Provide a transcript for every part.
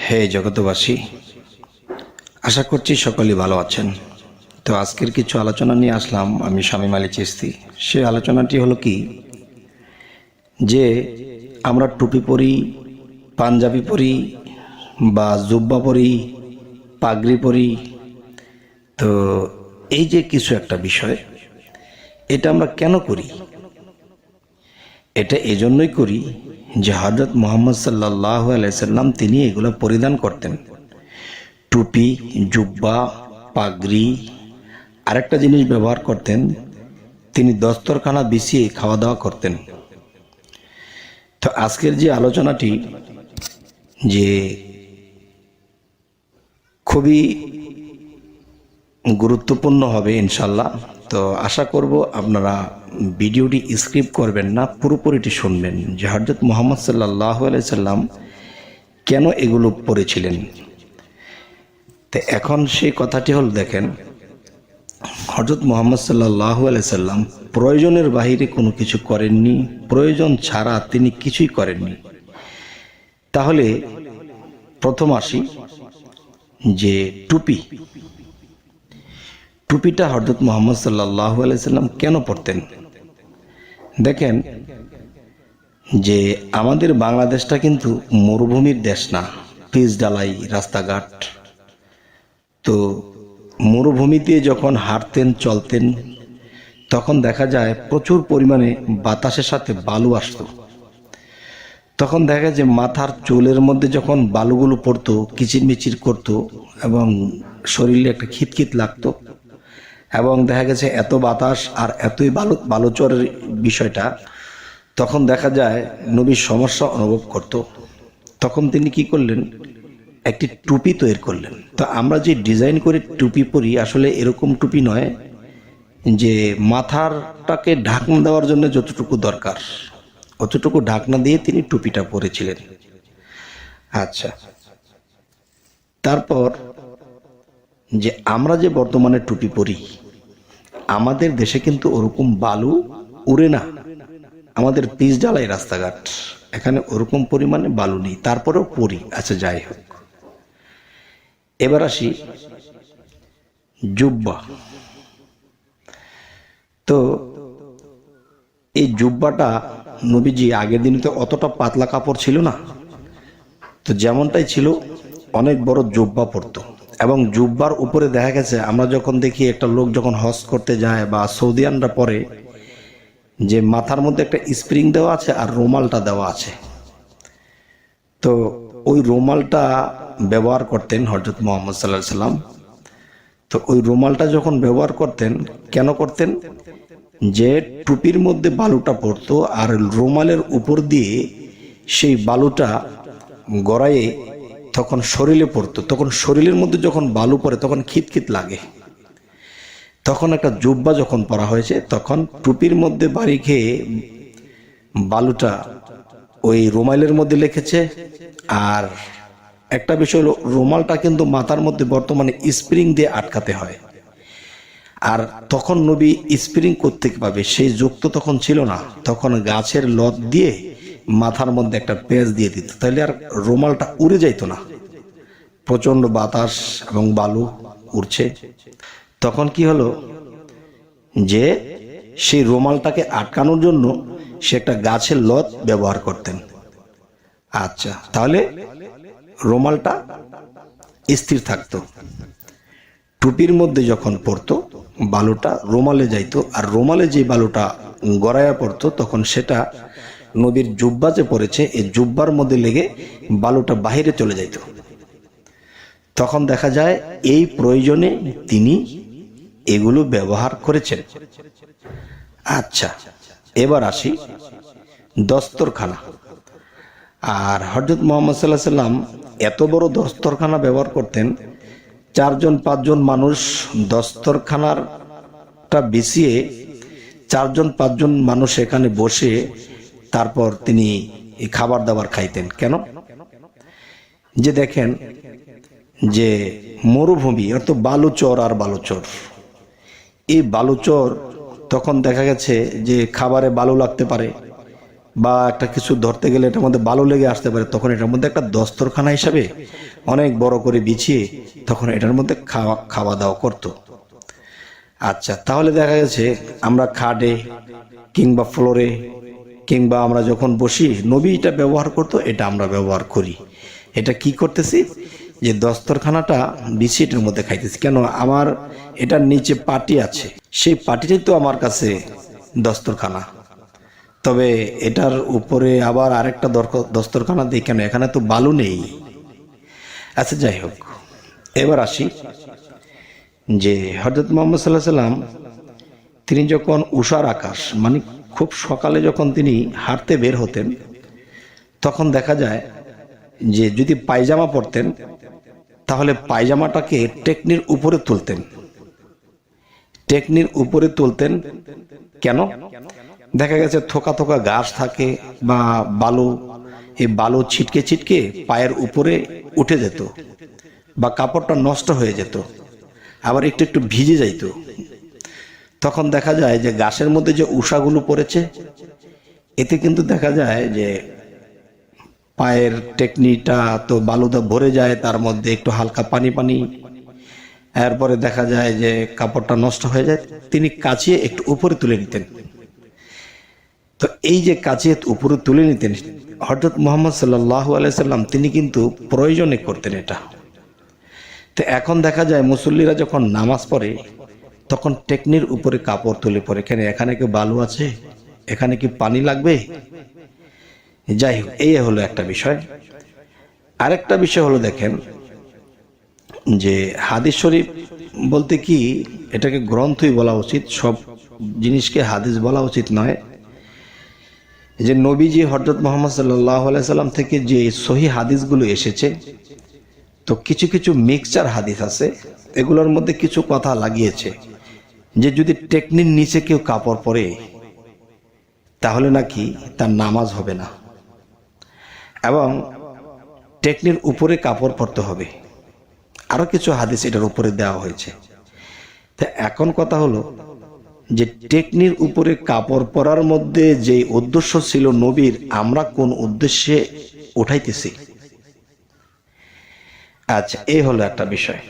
হে জগতবাসী, আশা করছি সকলেই ভালো আছেন। তো আজকের কিছু আলোচনা নিয়ে আসলাম আমি শামীম আলী চিশতি। সেই আলোচনাটি হলো কি, যে আমরা টুপি পরি, পাঞ্জাবি পরি বা জুব্বা পরি, পাগড়ি পরি। তো এই যে কিছু একটা বিষয়, এটা আমরা কেন করি? এটা এজন্যই করি যে হযরত মুহাম্মদ সাল্লাল্লাহু আলাইহি সাল্লাম তিনি এগুলো পরিধান করতেন। টুপি, জুব্বা, পাগড়ি। আরেকটা জিনিস ব্যবহার করতেন, তিনি দস্তরখানা বিছিয়ে খাওয়া দাওয়া করতেন। তো আজকের যে আলোচনাটি যে খুবই গুরুত্বপূর্ণ হবে ইনশাল্লাহ। তো আশা করব আপনারা ভিডিওটি স্কিপ করবেন না, পুরোপুরিটি শুনবেন যে হযরত মুহাম্মদ সাল্লাল্লাহু আলাইহি সাল্লাম কেন এগুলো পড়েছিলেন। তো এখন সেই কথাটি হল, দেখেন, হযরত মুহাম্মদ সাল্লাল্লাহু আলাইহি সাল্লাম প্রয়োজনের বাহিরে কোনো কিছু করেননি, প্রয়োজন ছাড়া তিনি কিছুই করেননি। তাহলে প্রথম আসি যে টুপিটা হযরত মুহাম্মদ সাল্লাল্লাহু আলাইহি সাল্লাম কেন পরতেন। দেখেন যে আমাদের বাংলাদেশটা কিন্তু মরুভূমির দেশ না, পিচ ঢালাই রাস্তাঘাট। তো মরুভূমিতে যখন হাঁটতেন চলতেন তখন দেখা যায় প্রচুর পরিমাণে বাতাসের সাথে বালু আসতো। তখন দেখা যায় মাথার চুলের মধ্যে যখন বালুগুলো পড়তো, কিচিরমিচির করতো এবং শরীরে একটা খিতখিত লাগতো। এবং দেখা গেছে এত বাতাস আর এতই বালুচরের বিষয়টা, তখন দেখা যায় নবীর সমস্যা অনুভব করত। তখন তিনি কি করলেন, একটি টুপি তৈরি করলেন। তো আমরা যে ডিজাইন করে টুপি পরি, আসলে এরকম টুপি নয় যে মাথারটাকে ঢাকনা দেওয়ার জন্য যতটুকু দরকার অতটুকু ঢাকনা দিয়ে তিনি টুপিটা পরেছিলেন। আচ্ছা, তারপর যে আমরা যে বর্তমানে টুপি পরি, আমাদের দেশে কিন্তু ওরকম বালু উড়ে না। আমাদের পিচ ঢালাই রাস্তাঘাট, এখানে ওরকম পরিমাণে বালু নেই, তারপরেও পরি। আচ্ছা, যাই হোক, এবার আসি জুব্বা। তো এই জুব্বাটা নবীজি আগের দিনে তো অতটা পাতলা কাপড় ছিল না, তো যেমনটাই ছিল অনেক বড় জুব্বা পরতো। এবং জুব্বার উপরে দেখা গেছে, আমরা যখন দেখি একটা লোক যখন হজ করতে যায় বা সৌদিয়ানরা পরে, যে মাথার মধ্যে একটা স্প্রিং দেওয়া আছে আর রুমালটা দেওয়া আছে। তো ওই রুমালটা ব্যবহার করতেন হযরত মুহাম্মদ সাল্লাল্লাহু আলাইহি সাল্লাম। তো ওই রুমালটা যখন ব্যবহার করতেন, কেন করতেন, যে টুপির মধ্যে বালুটা পড়তো আর রুমালের উপর দিয়ে সেই বালুটা গড়াইয়ে তখন শরীরে পড়তো। তখন শরীরের মধ্যে যখন বালু পড়ে তখন খিতখিত লাগে। তখন একটা জুব্বা যখন পরা হয়েছে, তখন টুপির মধ্যে বাড়ি খেয়ে বালুটা ওই রুমালের মধ্যে লেগেছে। আর একটা বিষয় হলো, রুমালটা কিন্তু মাথার মধ্যে বর্তমানে স্প্রিং দিয়ে আটকাতে হয়। আর তখন নবী স্প্রিং করতে পাবে সেই যুগ তো তখন ছিল না। তখন গাছের লত দিয়ে মাথার মধ্যে একটা পেঁচ দিয়ে দিত, তাহলে আর রুমালটা উড়ে যাইতো না। প্রচন্ড বাতাস এবং বালু উড়ছে, তখন কি হলো, যে সেই রুমালটাকে আটকানোর জন্য সে একটা গাছের লত ব্যবহার করতেন। আচ্ছা, তাহলে রুমালটা স্থির থাকতো। টুপির মধ্যে যখন পড়তো, বালুটা রুমালে যাইতো, আর রুমালে যে বালুটা গড়াইয়া পড়তো তখন সেটা নবীর জুব্বা যে পড়েছে এই জুব্বার মধ্যে লেগে বালুটা বাহিরে চলে যাইত। তখন দেখা যায় এই প্রয়োজনে তিনি এগুলো ব্যবহার করেছেন। আচ্ছা, এবার আসি দস্তরখানা। আর হযরত মুহাম্মদ সাল্লাল্লাহু আলাইহি সাল্লাম এত বড় দস্তরখানা ব্যবহার করতেন, 4-5 মানুষ দস্তরখানাটা বিছিয়ে 4-5 মানুষ এখানে বসে তারপর তিনি খাবার দাবার খাইতেন। কেন? যে দেখেন যে মরুভূমি, অর্থাৎ বালুচর আর বালুচর, এই বালুচর তখন দেখা গেছে যে খাবারে বালু লাগতে পারে, বা একটা কিছু ধরতে গেলে এটার মধ্যে বালু লেগে আসতে পারে, তখন এটার মধ্যে একটা দস্তরখানা হিসাবে অনেক বড় করে বিছিয়ে তখন এটার মধ্যে খাওয়া দাওয়া করতো। আচ্ছা, তাহলে দেখা গেছে আমরা খাটে কিংবা ফ্লোরে কিংবা আমরা যখন বসি, নবী এটা ব্যবহার করতো, এটা আমরা ব্যবহার করি। এটা কি করতেছি, যে দস্তরখানাটা বিছিয়ে এটার মধ্যে খাইতেছি। কেন, আমার এটার নিচে পাটি আছে, সেই পাটিটাই তো আমার কাছে দস্তরখানা। তবে এটার উপরে আবার আরেকটা দস্তরখানা দিই কেন, এখানে তো বালু নেই। আচ্ছা, যাই হোক, এবার আসি যে হযরত মুহাম্মদ সাল্লাল্লাহু আলাইহি সাল্লাম তিনি যখন উষার আকাশ মানে খুব সকালে যখন তিনি হাঁটতে বের হতেন, তখন দেখা যায় যে যদি পায়জামা পরতেন তাহলে পায়জামাটাকে টেকনির উপরে তুলতেন। টেকনির উপরে তুলতেন কেন, দেখা গেছে থোকা থোকা ঘাস থাকে বা বালু, এই বালু ছিটকে ছিটকে পায়ের উপরে উঠে যেত বা কাপড়টা নষ্ট হয়ে যেত, আবার একটু একটু ভিজে যাইত। তখন দেখা যায় যে ঘাসের মধ্যে যে উষাগুলো পড়েছে, এতে কিন্তু দেখা যায় যে পায়ের টেকনিটা তো বালুতে ভরে যায়, তার মধ্যে একটু হালকা পানি পানি, এরপরে দেখা যায় যে কাপড়টা নষ্ট হয়ে যায়। তিনি কাচিয়ে একটু উপরে তুলে নিতেন। তো এই যে কাচিয়ে উপরে তুলে নিতেন হযরত মুহাম্মদ সাল্লাল্লাহু আলাইহি সাল্লাম, তিনি কিন্তু প্রয়োজনে করতেন এটা। তো এখন দেখা যায় মুসল্লিরা যখন নামাজ পড়ে তখন টেকনির উপরে কাপড় তুলে পড়ে, কেন, এখানে কি বালু আছে, এখানে কি পানি লাগবে। যাই হোক, এই হলো একটা বিষয়। আরেকটা বিষয় হলো, দেখেন যে হাদিস শরীফ বলতে কি, এটাকে গ্রন্থই বলা উচিত, সব জিনিসকে হাদিস বলা উচিত নয়। যে নবীজি হযরত মুহাম্মদ সাল্লাল্লাহু আলাইহি সাল্লাম থেকে যে সহি হাদিসগুলো এসেছে, তো কিছু কিছু মিক্সচার হাদিস আছে, এগুলোর মধ্যে কিছু কথা লাগিয়েছে যে যদি টেকনির নিচে কেউ কাপড় পরে তাহলে নাকি তার নামাজ হবে না, এবং টেকনির উপরে কাপড় পরতে হবে। আরো কিছু হাদিস এটার উপরে দেওয়া হয়েছে। তা এখন কথা হলো যে টেকনির উপরে কাপড় পরার মধ্যে যে উদ্দেশ্য ছিল নবীর, আমরা কোন উদ্দেশ্যে উঠাইতেছি। আচ্ছা, এই হলো একটা বিষয়।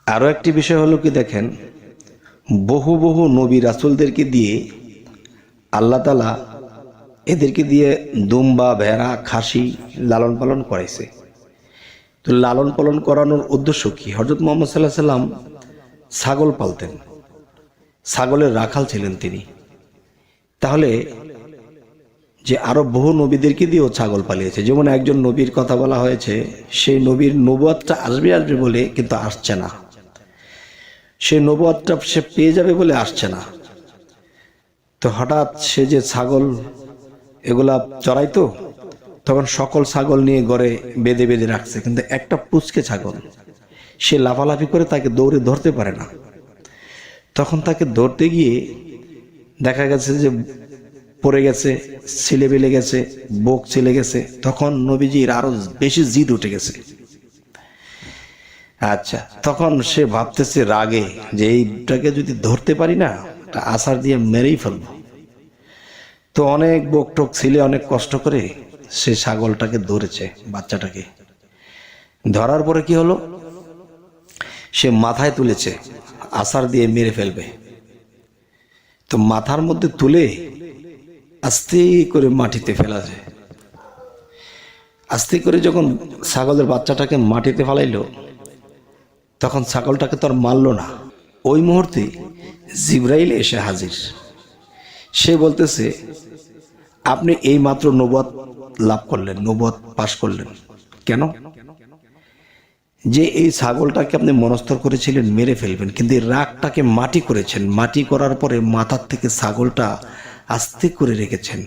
আরো একটি বিষয় হলো কি, দেখেন বহু বহু নবী রাসূলদেরকে দিয়ে আল্লাহ তাআলা এদেরকে দিয়ে দুম্বা, ভেড়া, খাসি লালন পালন করাইছে। তো লালন পালন করানোর উদ্দেশ্য কি, হযরত মুহাম্মদ সাল্লাল্লাহু আলাইহি সাল্লাম ছাগল পালতেন, ছাগলের রাখাল ছিলেন তিনি। তাহলে যে আরো বহু নবীদেরকে দিয়েও ছাগল পালিয়েছে। যেমন একজন নবীর কথা বলা হয়েছে, সেই নবীর নবুয়তটা আসবে আসবে বলে কিন্তু আসছে না, সেই নবুয়তটা সে পেয়ে যাবে বলে আসছে না। তো হঠাৎ সে যে ছাগল এগুলা চড়াইতো, তখন সকল ছাগল নিয়ে ঘরে বেঁধে বেঁধে রাখছে, কিন্তু একটা পুচকে ছাগল, সে লাফালাফি করে তাকে দৌড়ে ধরতে পারে না। তখন তাকে ধরতে গিয়ে দেখা গেছে যে পড়ে গেছে, ছিলে বেলে গেছে, বুক ছিলে গেছে। তখন নবীজির আরো বেশি জিদ উঠে গেছে। আচ্ছা, তখন সে ভাবতেছে রাগে যে এইটাকে যদি ধরতে পারি না, আছাড় দিয়ে মেরেই ফেলবো। তো অনেক বুক টোক ছিলে অনেক কষ্ট করে সে ছাগলটাকে ধরেছে, বাচ্চাটাকে ধরার পরে কি হলো, সে মাথায় তুলেছে, আছাড় দিয়ে মেরে ফেলবে। তো মাথার মধ্যে তুলে আস্তে করে মাটিতে ফেলা যায়। আস্তে করে যখন ছাগলের বাচ্চাটাকে মাটিতে ফেলাইলো, তখন ছাগলটাকে তো আর মারলো না। ওই মুহূর্তে জিবরাইল এসে হাজির। সে বলতেছে, আপনি এই মাত্র নবুয়ত লাভ করলেন, নবুয়ত পাশ করলেন। কেন, যে এই ছাগলটাকে আপনি মনস্থর করেছিলেন মেরে ফেলবেন, কিন্তু এই রাগটাকে মাটি করেছেন, মাটি করার পরে মাথার থেকে ছাগলটা আস্তে করে রেখেছেন।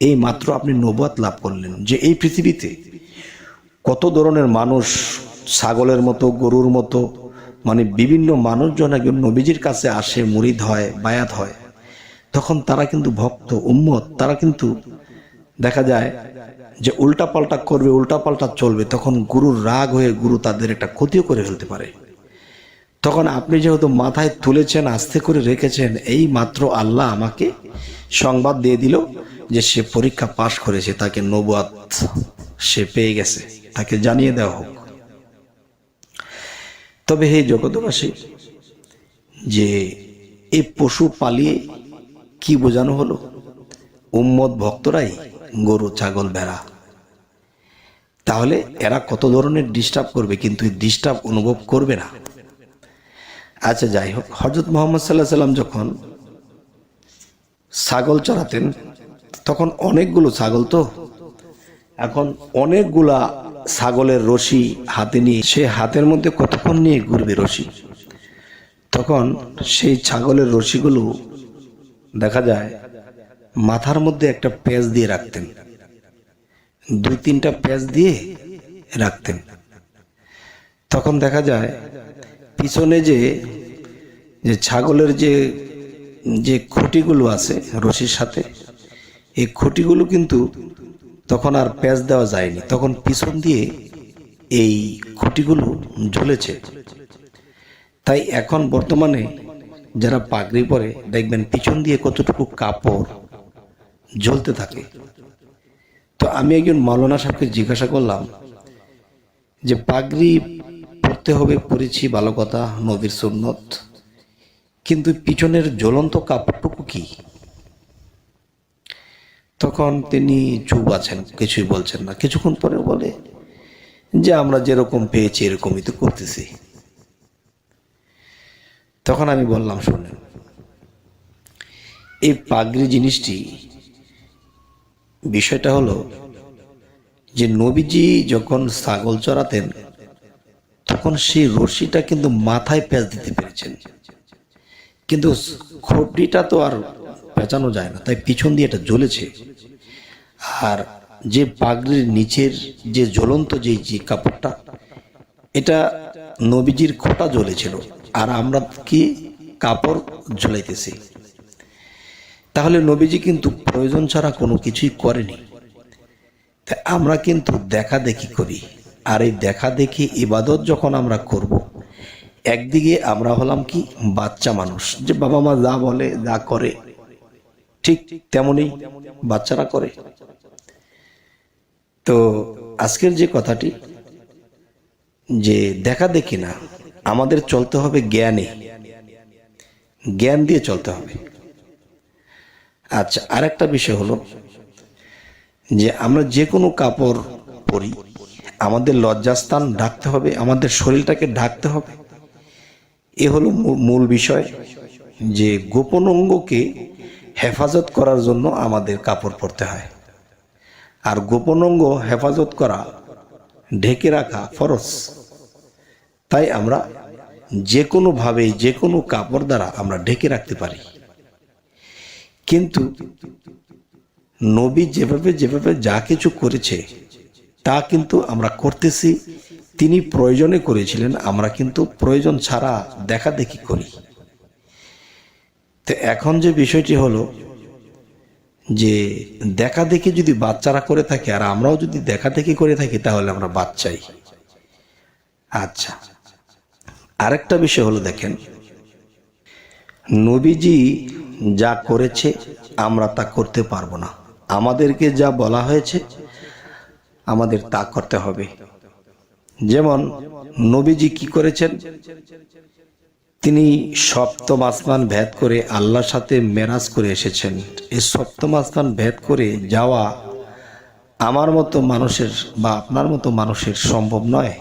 এই মাত্র আপনি নবুয়ত লাভ করলেন। যে এই পৃথিবীতে কত ধরনের মানুষ, ছাগলের মতো, গরুর মতো, মানে বিভিন্ন মানুষজন একজন নবীজির কাছে আসে, মুরিদ হয়, বায়াত হয়, তখন তারা কিন্তু ভক্ত উম্মত, তারা কিন্তু দেখা যায় যে উল্টা পাল্টা করবে, উল্টা পাল্টা চলবে, তখন গুরুর রাগ হয়ে গুরু তাদের একটা ক্ষতিও করে ফেলতে পারে। তখন আপনি যেহেতু মাথায় তুলেছেন, আস্তে করে রেখেছেন, এই মাত্র আল্লাহ আমাকে সংবাদ দিয়ে দিল যে সে পরীক্ষা পাশ করেছে, তাকে নবুয়াত সে পেয়ে গেছে, তাকে জানিয়ে দেওয়া হোক। তবে হে জগৎবাসী, যে এই পশু পালিয়ে কি বোঝানো হলো? উম্মত ভক্তরাই গরু, ছাগল, ভেড়া। তাহলে এরা কত ধরনের ডিস্টার্ব করবে, কিন্তু ডিস্টার্ব অনুভব করবে না। আচ্ছা, যাই হোক, হযরত মুহাম্মদ সাল্লাল্লাহু আলাইহি সাল্লাম যখন ছাগল চড়াতেন, তখন অনেকগুলো ছাগল, তো এখন অনেকগুলা ছাগলের রশি হাতে নিয়ে সে হাতের মধ্যে কতক্ষণ নিয়ে ঘুরবে রশি। তখন সেই ছাগলের রশিগুলো দেখা যায় মাথার মধ্যে একটা পেঁচ দিয়ে রাখতেন, 2-3টা পেঁচ দিয়ে রাখতেন। তখন দেখা যায় পিছনে যে ছাগলের যে খুঁটিগুলো আছে রশির সাথে, এই খুঁটিগুলো কিন্তু তখন আর পেঁচ দেওয়া যায়নি, তখন পিছন দিয়ে এই খুঁটিগুলো ঝুলেছে। তাই এখন বর্তমানে যারা পাগড়ি পরে দেখবেন পিছন দিয়ে কতটুকু কাপড় ঝুলতে থাকে। তো আমি একজন মাওলানা সাহেবকে জিজ্ঞাসা করলাম যে পাগড়ি পরতে হবে, পরেছি, ভালো কথা, নবীর সুন্নত, কিন্তু পিছনের জ্বলন্ত কাপড়টুকু কি? তখন তিনি চুপ আছেন, কিছুই বলছেন না। কিছুক্ষণ পরে বলে যে আমরা যেরকম পেয়েছি এরকমই তো করতেছি। তখন আমি বললাম, শোনেন, এই পাগড়ি জিনিসটি, বিষয়টা হলো যে নবীজি যখন ছাগল চড়াতেন তখন সেই রশিটা কিন্তু মাথায় পেঁচ দিতে পেরেছেন, কিন্তু খুঁটিটা তো আর পেঁচানো যায় না, তাই পিছন দিয়ে এটা জ্বলেছে। আর যে পাগড়ির নিচের যে জ্বলন্ত যে কাপড়টা, এটা নবীজির খোঁটা জ্বলেছিল, আর আমরা কি কাপড় ঝুলাইতেছি। তাহলে নবীজি কিন্তু প্রয়োজন ছাড়া কোনো কিছুই করেনি। তাই আমরা কিন্তু দেখা দেখি করি, আর এই দেখা দেখি ইবাদত যখন আমরা করব, একদিকে আমরা হলাম কি বাচ্চা মানুষ, যে বাবা মা যা বলে যা করে ঠিক তেমনি বাচ্চারা করে। তো আজকের যে কথাটি, যে দেখা দেখি না, আমাদের চলতে হবে জ্ঞানে, জ্ঞান দিয়ে চলতে হবে। আচ্ছা, আরেকটা বিষয় হলো যে আমরা যে কোনো কাপড় পরি, আমাদের লজ্জাস্থান ঢাকতে হবে, আমাদের শরীরটাকে ঢাকতে হবে। এ হলো মূল বিষয়, যে গোপন অঙ্গকে হেফাজত করার জন্য আমাদের কাপড় পরতে হয়। আর গোপন অঙ্গ হেফাজত করা, ঢেকে রাখা ফরজ। তাই আমরা যে কোনোভাবে, যে কোনো কাপড় দ্বারা আমরা ঢেকে রাখতে পারি। কিন্তু নবী যেভাবে যেভাবে যা কিছু করেছে তা কিন্তু আমরা করতেছি, তিনি প্রয়োজনে করেছিলেন, আমরা কিন্তু প্রয়োজন ছাড়া দেখা দেখি করি। তো এখন যে বিষয়টি হলো যে দেখা দেখি যদি বাচ্চারা করে থাকে আর আমরাও যদি দেখা দেখি করে থাকি, তাহলে আমরা বাচ্চাই। আচ্ছা, আরেকটা বিষয় হলো, দেখেন, নবীজি যা করেছে আমরা তা করতে পারবো না, আমাদেরকে যা বলা হয়েছে আমাদের তা করতে হবে। যেমন নবীজি কি করেছেন, তিনি সপ্তম আসমান ভেদ করে আল্লাহর সাথে মেরাজ করে এসেছেন। এই সপ্তম আসমান ভেদ করে যাওয়া আমার মতো মানুষের বা আপনার মতো মানুষের সম্ভব নয়।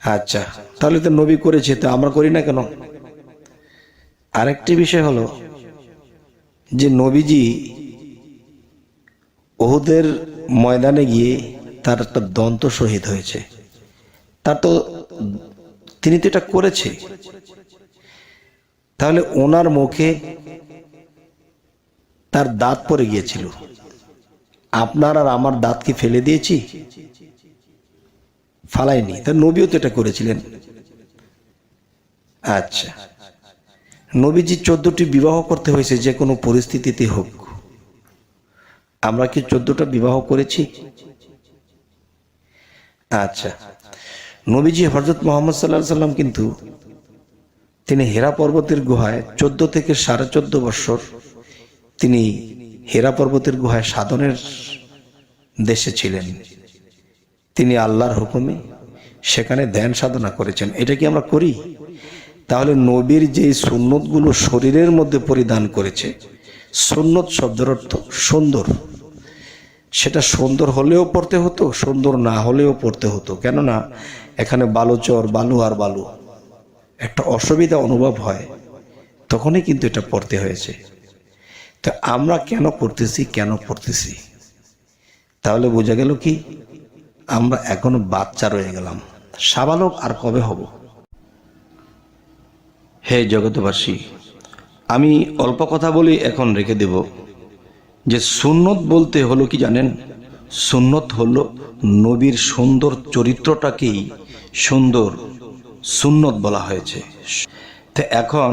আচ্ছা, তাহলে তো নবী করেছে, তো আমরা করি না কেন? আরেকটি বিষয় হলো যে নবীজি উহুদের ময়দানে গিয়ে তার একটা দন্ত শহীদ হয়েছে, তার তো তিনি তো এটা করেছে, তাহলে ওনার মুখে তার দাঁত পড়ে গিয়েছিল, আপনার আর আমার দাঁত কি ফেলে দিয়েছি? ফালাইনি। তা নবীও তো এটা করেছিলেন। আচ্ছা, নবীজি 14টি বিবাহ করতে হয়েছে, যে কোনো পরিস্থিতিতে হোক। আমরা কি 14টা বিবাহ করেছি? আচ্ছা, নবীজি হযরত মুহাম্মদ সাল্লাল্লাহু আলাইহি সাল্লাম কিন্তু তিনি হেরা পর্বতের গুহায় 14 থেকে 14.5 বছর তিনি হেরা পর্বতের গুহায় সাধনের দেশে ছিলেন। তিনি আল্লাহর হুকুমে সেখানে ধ্যান সাধনা করেছেন। এটা কি আমরা করি? তাহলে নবীর যে সুন্নতগুলো শরীরের মধ্যে পরিধান করেছে, সুন্নত শব্দের অর্থ সুন্দর, সেটা সুন্দর হলেও পড়তে হতো, সুন্দর না হলেও পড়তে হতো। কেননা এখানে বালুচর, বালু আর বালু, একটা অসুবিধা অনুভব হয়, তখনই কিন্তু এটা পড়তে হয়েছে। তো আমরা কেন পড়তেছি? তাহলে বোঝা গেল কি, আমরা এখনো বাচ্চা রয়ে গেলাম, সাবালক আর কবে হব? হে জগতবাসী, আমি অল্প কথা বলি এখন রেখে দেব যে সুন্নত বলতে হলো কি জানেন? সুন্নত হলো নবীর সুন্দর চরিত্রটাকেই সুন্দর সুন্নত বলা হয়েছে। তো এখন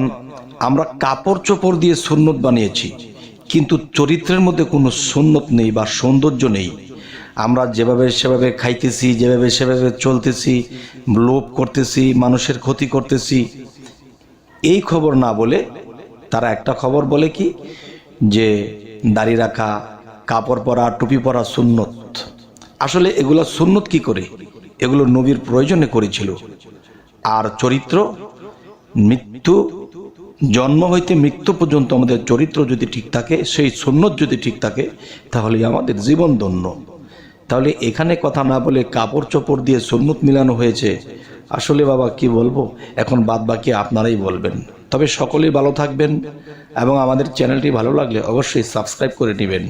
আমরা কাপড় চোপড় দিয়ে সুন্নত বানিয়েছি, কিন্তু চরিত্রের মধ্যে কোনো সুন্নত নেই বা সৌন্দর্য নেই। আমরা যেভাবে সেভাবে খাইতেছি, যেভাবে সেভাবে চলতেছি, লোভ করতেছি, মানুষের ক্ষতি করতেছি, এই খবর না বলে তারা একটা খবর বলে কি, যে দাড়ি রাখা, কাপড় পরা, টুপি পরা সুন্নত। আসলে এগুলো সুন্নত কি করে? এগুলো নবীর প্রয়োজনে করেছিল। আর চরিত্র, মৃত্যু, জন্ম হইতে মৃত্যু পর্যন্ত আমাদের চরিত্র যদি ঠিক থাকে, সেই সুন্নত যদি ঠিক থাকে, তাহলে আমাদের জীবন ধন্য। তাহলে এখানে কথা না বলে কাপড় চোপড় দিয়ে সুন্নত মিলানো হয়েছে। আসলে বাবা কি বলবো, এখন বাদ বাকি আপনারাই বলবেন। তবে সকলেই ভালো থাকবেন এবং আমাদের চ্যানেলটি ভালো লাগলে অবশ্যই সাবস্ক্রাইব করে নেবেন।